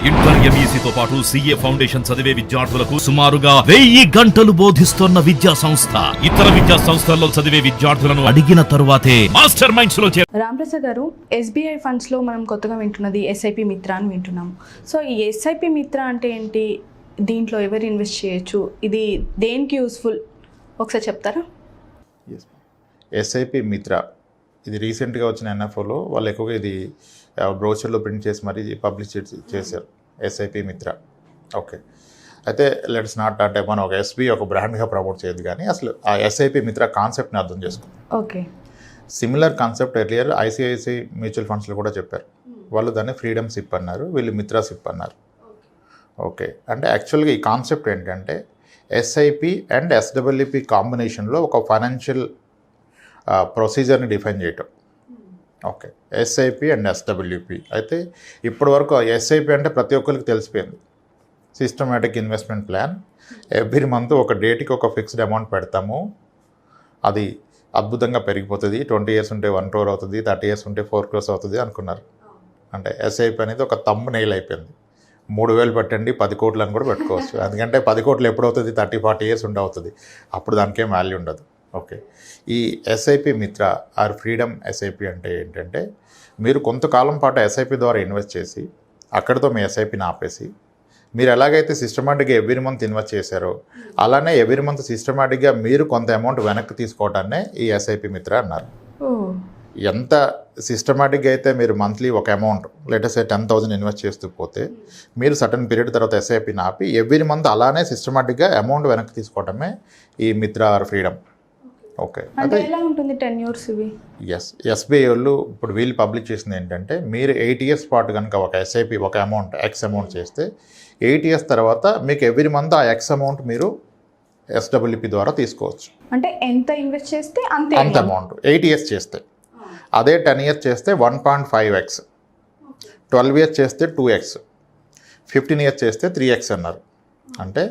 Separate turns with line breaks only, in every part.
Inter ఎంఈసీతో పాటు CA foundation చదివే విద్యార్థులకు సుమారుగా 1000 గంటలు బోధిస్తున్న విద్యా సంస్థ. ఇతర విద్యా సంస్థల్లో చదివే విద్యార్థులను అడిగిన తరువాతే మాస్టర్ మైండ్స్ లో
రామప్రసాద్ గారు, SBI ఫండ్స్ లో మనం కొత్తగా వింటున్నది SIP మిత్ర అని వింటున్నాము. సో ఈ SIP మిత్ర అంటే ఏంటి? దీంట్లో ఎవరు ఇన్వెస్ట్ చేయొచ్చు? ఇది దేనికి యూస్ఫుల్? ఒకసారి చెప్తారా?
SIP మిత్ర ఇది రీసెంట్గా వచ్చిన NFOలో వాళ్ళు ఎక్కువగా ఇది బ్రోచర్లో ప్రింట్ చేసి మరీ పబ్లిష్ చేశారు SIP మిత్ర. ఓకే, అయితే లెట్స్ నాట్ అంటే మనం ఒక SBI ఒక బ్రాండ్గా ప్రమోట్ చేయదు, కానీ అసలు ఆ SIP మిత్ర కాన్సెప్ట్ని అర్థం చేసుకుందాం.
Okay,
similar concept earlier ICICI mutual ఫండ్స్లో కూడా చెప్పారు. వాళ్ళు దాన్ని ఫ్రీడమ్ సిప్ అన్నారు, వీళ్ళు మిత్ర సిప్ అన్నారు. ఓకే, అంటే యాక్చువల్గా ఈ కాన్సెప్ట్ ఏంటంటే SIP అండ్ SWP కాంబినేషన్లో ఒక ఫైనాన్షియల్ ప్రొసీజర్ని డిఫైన్ చేయటం. Okay, SIP and SWP. అయితే ఇప్పటి వరకు SIP అంటే ప్రతి ఒక్కరికి తెలిసిపోయింది, systematic investment plan. Every month ఒక డేట్కి ఒక ఫిక్స్డ్ అమౌంట్ పెడతాము, అది అద్భుతంగా పెరిగిపోతుంది. 20 years ఉంటే 1 crore అవుతుంది, 30 years ఉంటే 4 crores అవుతుంది అనుకున్నారు. అంటే SIP అనేది ఒక తమ్ము నెయిల్ అయిపోయింది. 3000 పెట్టండి 10 కోట్లు అని కూడా పెట్టుకోవచ్చు. ఎందుకంటే 10 కోట్లు ఎప్పుడు అవుతుంది? 30-40 years ఉంటే అవుతుంది. అప్పుడు దానికేం వాల్యూ ఉండదు. ఓకే, ఈ SIP మిత్ర ఆర్ ఫ్రీడమ్ SIP అంటే ఏంటంటే మీరు కొంతకాలం పాటు SIP ద్వారా ఇన్వెస్ట్ చేసి అక్కడితో మీ SIPని ఆపేసి మీరు ఎలాగైతే సిస్టమాటిక్గా ఎవ్రీ మంత్ ఇన్వెస్ట్ చేశారో అలానే ఎవ్రీ మంత్ సిస్టమాటిక్గా మీరు కొంత అమౌంట్ వెనక్కి తీసుకోవటాన్నే ఈ SIP మిత్ర అన్నారు. ఎంత సిస్టమాటిక్గా అయితే మీరు మంత్లీ ఒక అమౌంట్ లెటర్స్ 10,000 ఇన్వెస్ట్ చేస్తూ పోతే మీరు సర్టన్ పీరియడ్ తర్వాత SIPని ఆపి ఎవ్రీ మంత్ అలానే సిస్టమాటిక్గా అమౌంట్ వెనక్కి తీసుకోవటమే ఈ మిత్ర ఆర్ ఫ్రీడమ్. ఓకే,
అంటే ఎలా ఉంటుంది 10 years ఇవి?
SBI వాళ్ళు ఇప్పుడు వీళ్ళు పబ్లిష్ చేసింది ఏంటంటే మీరు 8 years పాటు కనుక ఒక SIP ఒక అమౌంట్ X అమౌంట్ చేస్తే 8 years తర్వాత మీకు ఎవ్రీ మంత్ ఆ X అమౌంట్ మీరు SWP ద్వారా తీసుకోవచ్చు.
అంటే ఎంత ఇన్వెస్ట్ చేస్తే అంత
అమౌంట్ 8 years చేస్తే. అదే 10 years చేస్తే 1.5x, 12 years చేస్తే 2x, 15 years చేస్తే 3x అన్నారు. అంటే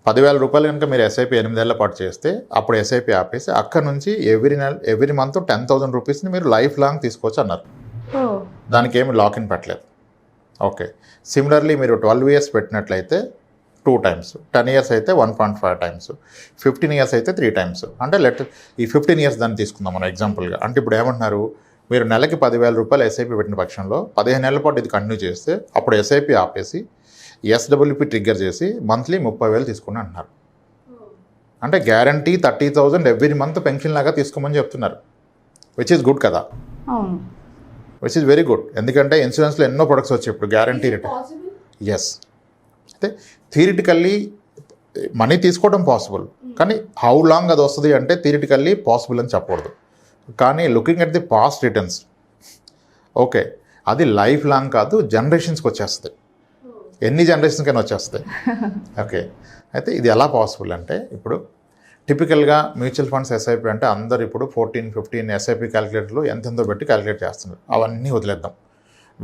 10,000 రూపాయలు కనుక మీరు SIP 8 ఏళ్ల పాటు చేస్తే అప్పుడు SIP ఆపేసి అక్కడ నుంచి ఎవ్రీ మంత్ 10,000 రూపీస్ని మీరు లైఫ్ లాంగ్ తీసుకోవచ్చు అన్నారు. దానికి ఏమి లాక్-ఇన్ పెట్టలేదు. ఓకే, సిమిలర్లీ మీరు 12 years పెట్టినట్లయితే 2 times, 10 years అయితే 1.5 times, 15 years అయితే 3 times. అంటే ఈ 15 years దాన్ని తీసుకుందాం మనం ఎగ్జాంపుల్గా. అంటే ఇప్పుడు ఏమంటున్నారు, మీరు నెలకి 10,000 రూపాయలు SIP పెట్టిన పక్షంలో 15 ఏళ్ల పాటు ఇది కంటిన్యూ చేస్తే అప్పుడు SIP ఆపేసి SWP ట్రిగ్గర్ చేసి మంత్లీ 30,000 తీసుకుని అంటున్నారు. అంటే గ్యారంటీ 30,000 ఎవ్రీ మంత్ పెన్షన్ లాగా తీసుకోమని చెప్తున్నారు, విచ్ ఈజ్ గుడ్ కదా, విచ్ ఈజ్ వెరీ గుడ్. ఎందుకంటే ఇన్సూరెన్స్లో ఎన్నో ప్రొడక్ట్స్ వచ్చాయి ఇప్పుడు గ్యారంటీ రిటర్న్. ఎస్, అయితే థియరిటికల్లీ మనీ తీసుకోవడం పాసిబుల్, కానీ హౌ లాంగ్ అది వస్తుంది అంటే థియరిటికల్లీ పాసిబుల్ అని చెప్పకూడదు. కానీ looking at the past returns, okay, అది లైఫ్ లాంగ్ కాదు, జనరేషన్స్కి వచ్చేస్తుంది, ఎన్ని జనరేషన్స్కైనా వచ్చేస్తాయి. ఓకే, అయితే ఇది ఎలా పాసిబుల్ అంటే ఇప్పుడు టిపికల్గా మ్యూచువల్ ఫండ్స్ SIP అంటే అందరు ఇప్పుడు 14-15 SIP క్యాలిక్యులేటర్లు ఎంతెంతో పెట్టి క్యాలిక్యులేట్ చేస్తున్నారు. అవన్నీ వదిలేద్దాం,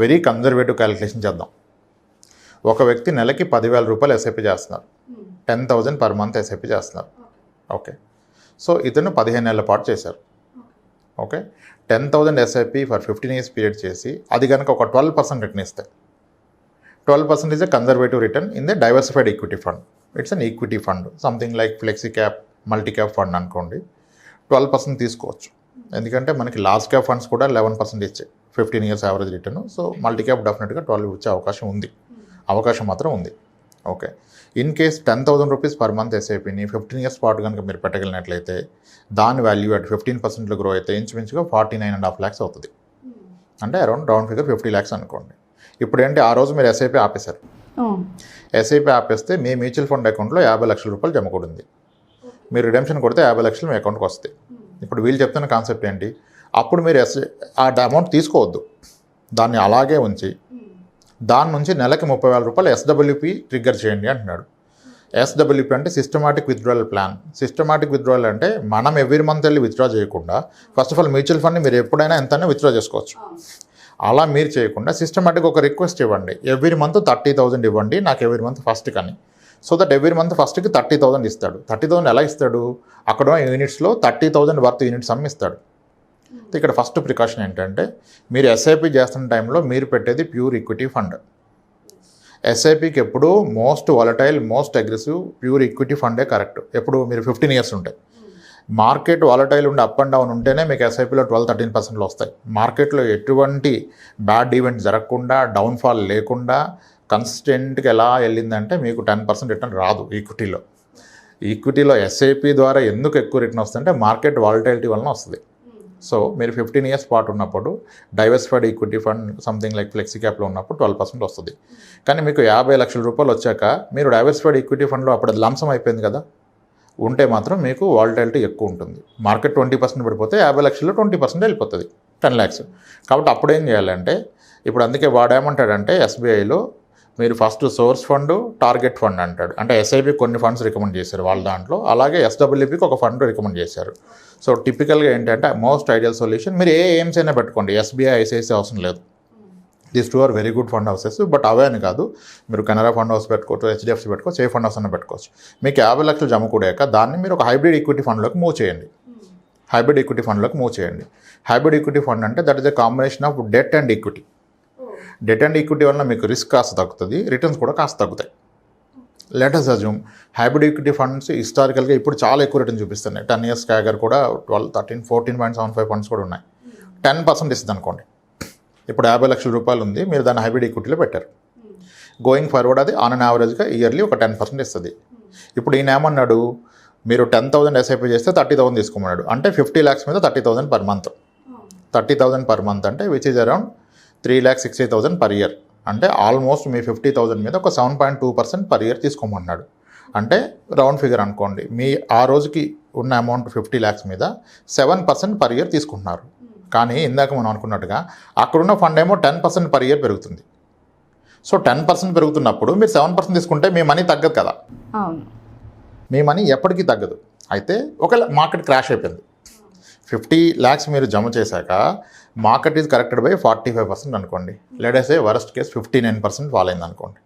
వెరీ కన్జర్వేటివ్ క్యాలిక్యులేషన్ చేద్దాం. ఒక వ్యక్తి నెలకి 10,000 రూపాయలు SIP చేస్తున్నారు, 10,000 per month SIP చేస్తున్నారు. ఓకే, సో ఇతను 15 ఏళ్ల పాటు చేశారు. Okay, 10,000 SIP for 15 years period చేసి అది కనుక ఒక 12% రిటర్న్ ఇస్తే 12% is a conservative return in the diversified equity fund. It's an equity fund, something like flexi cap, multi cap fund అనుకోండి. 12% తీసుకోవచ్చు, ఎందుకంటే మనకి లార్జ్ క్యాప్ ఫండ్స్ కూడా 11% ఇచ్చాయి 15 years average return. So multi cap డెఫినెట్గా 12 వచ్చే అవకాశం మాత్రం ఉంది. Okay, in case 10,000 rupees per month SIPని 15 years పాటు కనుక మీరు పెట్టగలిగినట్లయితే దాని వాల్యూ అట్ 15% గ్రో అయితే ఇంచుమించుగా 49.5 lakhs అవుతుంది. అంటే అరౌండ్ రౌండ్ ఫిగర్ 50 lakhs అనుకోండి. ఇప్పుడు ఏంటి, ఆ రోజు మీరు SIP ఆపేశారు. SIP ఆపేస్తే మీ మ్యూచువల్ ఫండ్ అకౌంట్లో 50 లక్షల రూపాయలు జమ కూడా ఉంది. మీరు రిడెంప్షన్ కొడితే 50 లక్షలు మీ అకౌంట్కి వస్తాయి. ఇప్పుడు వీళ్ళు చెప్తున్న కాన్సెప్ట్ ఏంటి, అప్పుడు మీరు ఆ అమౌంట్ తీసుకోవద్దు, దాన్ని అలాగే ఉంచి దాని నుంచి నెలకి 30,000 రూపాయలు SWP ట్రిగ్గర్ చేయండి అంటున్నాడు. SWP అంటే systematic withdrawal plan. Systematic withdrawal అంటే మనం ఎవ్రీ మంత్ వెళ్ళి విత్డ్రా చేయకుండా ఫస్ట్ ఆఫ్ ఆల్ మ్యూచువల్ ఫండ్ని మీరు ఎప్పుడైనా ఎంతైనా విత్డ్రా చేసుకోవచ్చు. అలా మీరు చేయకుండా సిస్టమాటిక్ ఒక రిక్వెస్ట్ ఇవ్వండి, ఎవ్రీ మంత్ 30,000 ఇవ్వండి నాకు ఎవ్రీ మంత్ ఫస్ట్ కానీ. సో దట్ ఎవ్రీ మంత్ ఫస్ట్కి 30,000 ఇస్తాడు. 30,000 ఎలా ఇస్తాడు, అక్కడ యూనిట్స్లో 30,000 వర్త్ యూనిట్స్ అమ్మిస్తాడు. ఇక్కడ ఫస్ట్ ప్రికాషన్ ఏంటంటే మీరు SIP చేస్తున్న టైంలో మీరు పెట్టేది ప్యూర్ ఈక్విటీ ఫండ్. ఎస్ఐపికి ఎప్పుడు most volatile, most aggressive pure equity ఫండే కరెక్ట్. ఎప్పుడు మీరు 15 ఇయర్స్ ఉంటాయి. మార్కెట్ వాలటైల్ ఉండి అప్ అండ్ డౌన్ ఉంటేనే మీకు ఎస్ఐపిలో 12-13% వస్తాయి. మార్కెట్లో ఎటువంటి బ్యాడ్ ఈవెంట్ జరగకుండా, డౌన్ఫాల్ లేకుండా కన్సిస్టెంట్గా ఎలా వెళ్ళిందంటే మీకు 10% రిటర్న్ రాదు ఈక్విటీలో. ఈక్విటీలో ఎస్ఐపి ద్వారా ఎందుకు ఎక్కువ రిటర్న్ వస్తుందంటే మార్కెట్ వాలటైలిటీ వలన వస్తుంది. సో మీరు 15 ఇయర్స్ పాటు ఉన్నప్పుడు diversified equity fund something like flexi క్యాప్లో ఉన్నప్పుడు 12% వస్తుంది. కానీ మీకు 50 లక్షల రూపాయలు వచ్చాక మీరు డైవర్సిఫైడ్ ఈక్విటీ ఫండ్లో అప్పుడు లంసం అయిపోయింది కదా, ఉంటే మాత్రం మీకు వాలటైలిటీ ఎక్కువ ఉంటుంది. మార్కెట్ 20% పడిపోతే 50 లక్షల్లో 20% వెళ్ళిపోతుంది, 10 lakhs. కాబట్టి అప్పుడు ఏం చేయాలంటే, ఇప్పుడు అందుకే వాడేమంటాడంటే ఎస్బీఐలో మీరు first source fund, target fund అంటాడు. అంటే ఎస్ఐపి కొన్ని ఫండ్స్ రికమెండ్ చేశారు వాళ్ళ దాంట్లో, అలాగే ఎస్డబ్ల్యూపీకి ఒక ఫండ్ రికమెండ్ చేశారు. సో టిపికల్గా ఏంటంటే మోస్ట్ ఐడియల్ సొల్యూషన్ మీరు ఎయిమ్స్ అయినా పెట్టుకోండి, ఎస్బీఐ, ఐసిఐసిఐ అవసరం లేదు. These two are very good fund houses. But అవే అని కాదు, మీరు కెనరా ఫండ్ హౌస్ పెట్టుకోవచ్చు, హెచ్డిఎఫ్సి పెట్టుకోవచ్చు, ఏ ఫండ్ హౌస్ అయినా పెట్టుకోవచ్చు. మీకు 50 లక్షలు జమ కూడాక దాన్ని మీరు ఒక హైబ్రిడ్ ఈక్విటీ ఫండ్లోకి మూవ్ చేయండి. హైబ్రిడ్ ఈక్విటీ ఫండ్లోకి మూవ్ చేయండి. హైబ్రిడ్ ఈక్విటీ ఫండ్ అంటే that is a combination of debt and equity. Debt and equity వల్ల మీకు రిస్క్ కాస్త తగ్గుతుంది, రిటర్న్స్ కూడా కాస్త తగ్గుతాయి. Let's assume hybrid equity funds హిస్టారికల్గా ఇప్పుడు చాలా ఎక్కువ రిటర్న్ చూపిస్తున్నాయి. 10 years క్యాగర్ కూడా 12, 13, 14.75 ఫండ్స్ కూడా ఉన్నాయి. 10% ఇస్తుంది అనుకోండి. ఇప్పుడు 50 లక్షల రూపాయలు ఉంది, మీరు దాన్ని హైబ్రిడ్ ఈక్విటీలో పెట్టారు. గోయింగ్ ఫార్వర్డ్ అది ఆన్ అన్ యావరేజ్గా ఇయర్లీ ఒక 10% ఇస్తుంది. ఇప్పుడు ఈయన ఏమన్నాడు, మీరు 10,000 ఎస్ఐపి చేస్తే 30,000 తీసుకోమన్నాడు. అంటే 50 lakhs మీద 30,000 per month. 30,000 per month అంటే which is around 3,60,000 per year. అంటే ఆల్మోస్ట్ మీ 50,000 మీద ఒక 7.2% per year తీసుకోమన్నాడు. అంటే రౌండ్ ఫిగర్ అనుకోండి, మీ ఆ రోజుకి ఉన్న అమౌంట్ 50 lakhs మీద 7% per year తీసుకుంటున్నారు. కానీ ఇందాక మనం అనుకున్నట్టుగా అక్కడున్న ఫండ్ ఏమో 10% per year పెరుగుతుంది. సో 10% పెరుగుతున్నప్పుడు మీరు 7% తీసుకుంటే మీ మనీ తగ్గదు కదా. మీ మనీ ఎప్పటికీ తగ్గదు. అయితే ఒకవేళ మార్కెట్ క్రాష్ అయిపోయింది, 50 lakhs మీరు జమ చేశాక మార్కెట్ ఈజ్ కరెక్టెడ్ బై 45% అనుకోండి. లేడసే వరస్ట్ కేస్ 59% ఫాల్ అయింది అనుకోండి.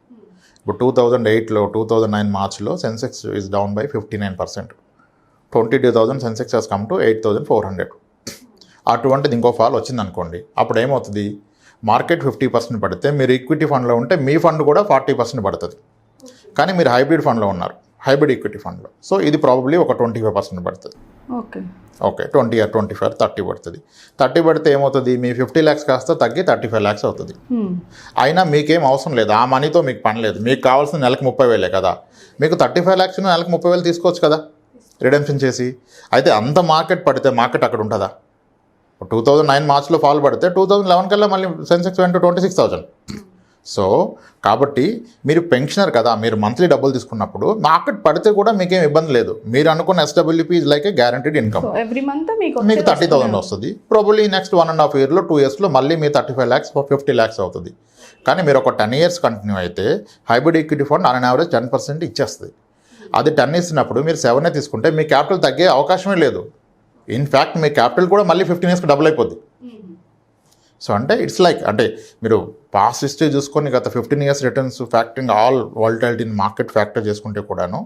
ఇప్పుడు 2008లో 2009 మార్చ్లో Sensex is down by 59%. 22,000 Sensex has come to 8,400. అటువంటిది ఇంకో ఫాల్ వచ్చింది అనుకోండి. అప్పుడు ఏమవుతుంది, మార్కెట్ 50% పడితే మీరు ఈక్విటీ ఫండ్లో ఉంటే మీ ఫండ్ కూడా 40% పడుతుంది. కానీ మీరు హైబ్రిడ్ ఫండ్లో ఉన్నారు, హైబ్రిడ్ ఈక్విటీ ఫండ్లో. సో ఇది ప్రాబబ్లీ ఒక 25% పడుతుంది. ఓకే 20 or 25, 30 పడుతుంది. 30 పడితే ఏమవుతుంది, మీ 50 lakhs కాస్త తగ్గి 35 lakhs అవుతుంది. అయినా మీకేం అవసరం లేదు, ఆ మనీతో మీకు పని లేదు. మీకు కావాల్సిన నెలకు 30,000 కదా, మీకు 35 lakhs నెలకు 30,000 తీసుకోవచ్చు కదా రిడెంప్షన్ చేసి. అయితే అంత మార్కెట్ పడితే మార్కెట్ అక్కడ ఉంటుందా? 2009 మార్చ్లో ఫాల్ పడితే 2011 కల్లా మళ్ళీ సెన్సెక్స్ వెంట 26,000. సో కాబట్టి మీరు పెన్షనర్ కదా, మీరు మంత్లీ డబ్బులు తీసుకున్నప్పుడు మార్కెట్ పడితే కూడా మీకేం ఇబ్బంది లేదు. మీరు అనుకున్న SWP is like A guaranteed income.
Every month మీకు
30,000 వస్తుంది. ప్రాబబ్లీ నెక్స్ట్ 1.5 yearలో 2 yearsలో మళ్ళీ మీ 35 lakhs 50 lakhs అవుతుంది. కానీ మీరు ఒక 10 years కంటిన్యూ అయితే hybrid equity fund on average 10% ఇచ్చేస్తుంది. అది 10 ఇచ్చినప్పుడు మీరు 7 తీసుకుంటే మీ క్యాపిటల్ తగ్గే అవకాశమే లేదు. ఇన్ఫ్యాక్ట్ మీ క్యాపిటల్ కూడా మళ్ళీ 15 yearsకి డబుల్ అయిపోద్ది. సో అంటే ఇట్స్ లైక్, అంటే మీరు పాస్ట్ హిస్టరీ చూసుకొని గత 15 years returns factoring all volatility in market factor చేసుకుంటే కూడాను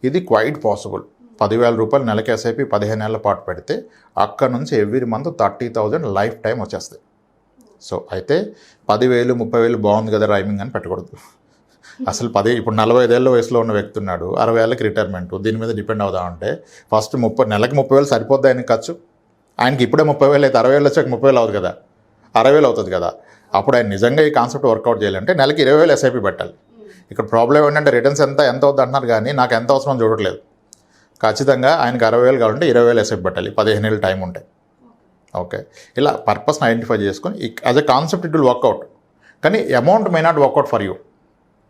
ఇది క్వైట్ పాసిబుల్. 10,000 రూపాయలు నెలకి ఎస్ఐపి 15 ఏళ్ల పాటు పెడితే అక్కడ నుంచి ఎవ్రీ మంత్ 30,000 లైఫ్ టైం వచ్చేస్తాయి. సో అయితే 10,000, 30,000 బాగుంది కదా రైమింగ్ అని పెట్టకూడదు. అసలు ఇప్పుడు 45 ఏళ్ళ వయసులో ఉన్న వ్యక్తి ఉన్నాడు, 60 ఏళ్ళకి రిటైర్మెంట్, దీని మీద డిపెండ్ అవుదామంటే ఫస్ట్ నెలకి 30,000 సరిపోద్ది ఆయనకి ఖర్చు. ఆయనకి ఇప్పుడే 30,000 అయితే 60 ఏళ్ళు వచ్చాక 30,000 అవుతుంది కదా, 60,000 అవుతుంది కదా. అప్పుడు ఆయన నిజంగా ఈ కాన్సెప్ట్ వర్కౌట్ చేయాలంటే నెలకి 20,000 ఎస్ఐపి పెట్టాలి. ఇక్కడ ప్రాబ్లం ఏంటంటే రిటర్న్స్ ఎంత అవుతుంది అంటున్నారు కానీ నాకు ఎంత అవసరం చూడట్లేదు. ఖచ్చితంగా ఆయనకి 60,000 కావాలంటే 20,000 ఎస్ఐపి పెట్టాలి, 15 ఏళ్ళు టైం ఉంటాయి. ఓకే, ఇలా పర్పస్ని ఐడెంటిఫై చేసుకొని as a concept it will work out. కానీ amount may not work out for you.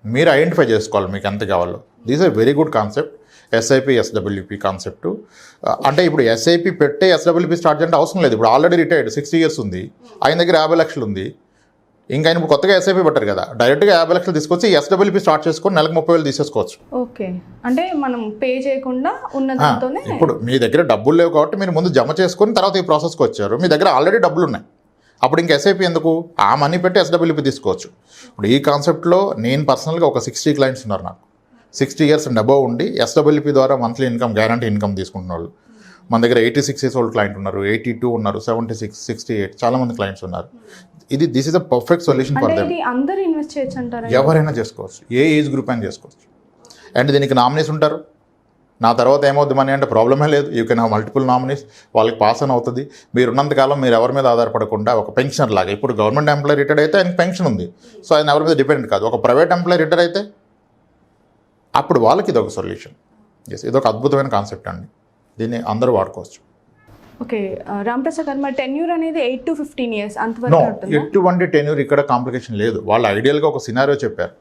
మీరు ఐడెంటిఫై చేసుకోవాలి మీకు ఎంత కావాలో. This a very good concept, SIP SWP concept. అంటే ఇప్పుడు ఎస్ఐపి పెట్టే ఎస్డబ్ల్యూపీ స్టార్ట్ చేయంటే అవసరం లేదు. ఇప్పుడు ఆల్రెడీ రిటైర్డ్ 60 years ఉంది, ఆయన దగ్గర 50 లక్షలు ఉంది. ఇంకా ఆయన ఇప్పుడు కొత్తగా ఎస్ఐపి పెట్టారు కదా, డైరెక్ట్గా 50 లక్షలు తీసుకొచ్చి ఎస్డబ్ల్యూపీ స్టార్ట్ చేసుకొని నెలకు 30,000 తీసేసుకోవచ్చు.
ఓకే, అంటే మనం పే చేయకుండా ఉన్నదాంతోనే.
ఇప్పుడు మీ దగ్గర డబ్బులు లేవు కాబట్టి మీరు ముందు జమ చేసుకొని తర్వాత ఈ ప్రాసెస్కి వచ్చారు. మీ దగ్గర ఆల్రెడీ డబ్బులు ఉన్నాయి, అప్పుడు ఇంక ఎస్ఐపి ఎందుకు, ఆ మనీ పెట్టి ఎస్డబ్ల్యూపీ తీసుకోవచ్చు. ఇప్పుడు ఈ కాన్సెప్ట్లో నేను పర్సనల్గా ఒక 60 clients ఉన్నారు నాకు, 60 years అండ్ అబవ్ ఉండి ఎస్డబ్ల్యూపీ ద్వారా మంత్లీ ఇన్కమ్, గ్యారంటీ ఇన్కమ్ తీసుకుంటున్న వాళ్ళు. మన దగ్గర 86 years old క్లయింట్ ఉన్నారు, 82 ఉన్నారు, 76, 68 చాలామంది క్లయింట్స్ ఉన్నారు. This is a perfect solution for them.
అందరూ ఇన్వెస్ట్ చేయొచ్చు అంటారా?
ఎవరైనా చేసుకోవచ్చు, ఏ ఏజ్ గ్రూప్ అయినా చేసుకోవచ్చు. అండ్ దీనికి నామినీస్ ఉంటారు. నా తర్వాత ఏమవుద్ది మనీ అంటే ప్రాబ్లమే లేదు. You can have multiple nominees, వాళ్ళకి పాస్ అని అవుతుంది. మీరు ఉన్నంతకాలం మీరు ఎవరి మీద ఆధారపడకుండా ఒక పెన్షన్ లాగా, ఇప్పుడు గవర్నమెంట్ ఎంప్లాయీ రిటైర్ అయితే ఆయనకి పెన్షన్ ఉంది, సో ఆయన ఎవరి మీద డిపెండ్ కాదు. ఒక ప్రైవేట్ ఎంప్లాయీ రిటైర్ అయితే అప్పుడు వాళ్ళకి ఇది ఒక సొల్యూషన్. ఎస్, ఇది ఒక అద్భుతమైన కాన్సెప్ట్ అండి, దీన్ని అందరూ వాడుకోవచ్చు.
ఓకే రాంప్రసాద్ గారు, మరి టెన్యూర్ అనేది 8 to 15 years అంతవరకు ఉంటుందా?
ఎటువంటి టెన్యూర్ ఇక్కడ కాంప్లికేషన్ లేదు. వాళ్ళు ఐడియల్గా ఒక సినారియో చెప్పారు.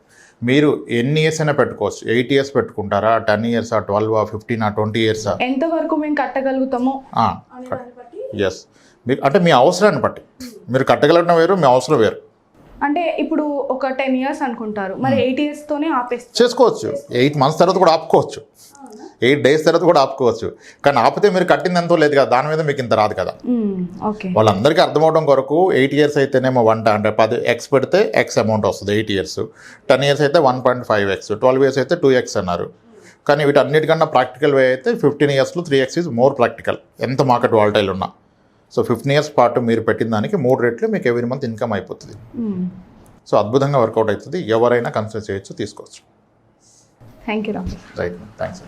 మీరు ఎన్ని ఇయర్స్ అయినా పెట్టుకోవచ్చు. 8 years పెట్టుకుంటారా, 10 years, 12, 15, 20 years,
ఎంత వరకు మేము కట్టగలుగుతామో.
ఎస్, మీకు అంటే మీ అవసరాన్ని బట్టి మీరు కట్టగలగడం వేరు, మీ అవసరం వేరు.
అంటే ఇప్పుడు ఒక 10 years అనుకుంటారు, మరి 8 years తోనే ఆపేస్తారు.
చేసుకోవచ్చు, 8 months తర్వాత కూడా ఆపుకోవచ్చు, 8 days తర్వాత కూడా ఆపుకోవచ్చు. కానీ ఆపితే మీరు కట్టింది ఎంతో లేదు కదా, దాని మీద మీకు ఇంత రాదు కదా.
ఓకే,
వాళ్ళందరికీ అర్థమవడం కొరకు 8 years అయితేనేమో 10x పెడితే x అమౌంట్ వస్తుంది 8 years, 10 years అయితే 1.5x, 12 years అయితే 2x అన్నారు. కానీ వీటన్నిటికన్నా ప్రాక్టికల్ వే అయితే 15 yearsలో 3x ఈజ్ మోర్ ప్రాక్టికల్, ఎంత మార్కెట్ వాల్టైల్ ఉన్నా. సో 15 years పాటు మీరు పెట్టిన దానికి 3 రెట్లు మీకు ఎవ్రీ మంత్ ఇన్కమ్ అయిపోతుంది. సో అద్భుతంగా వర్కౌట్ అవుతుంది, ఎవరైనా కన్సిడర్ చేయొచ్చు, తీసుకోవచ్చు.
Thank you.
Right, thanks.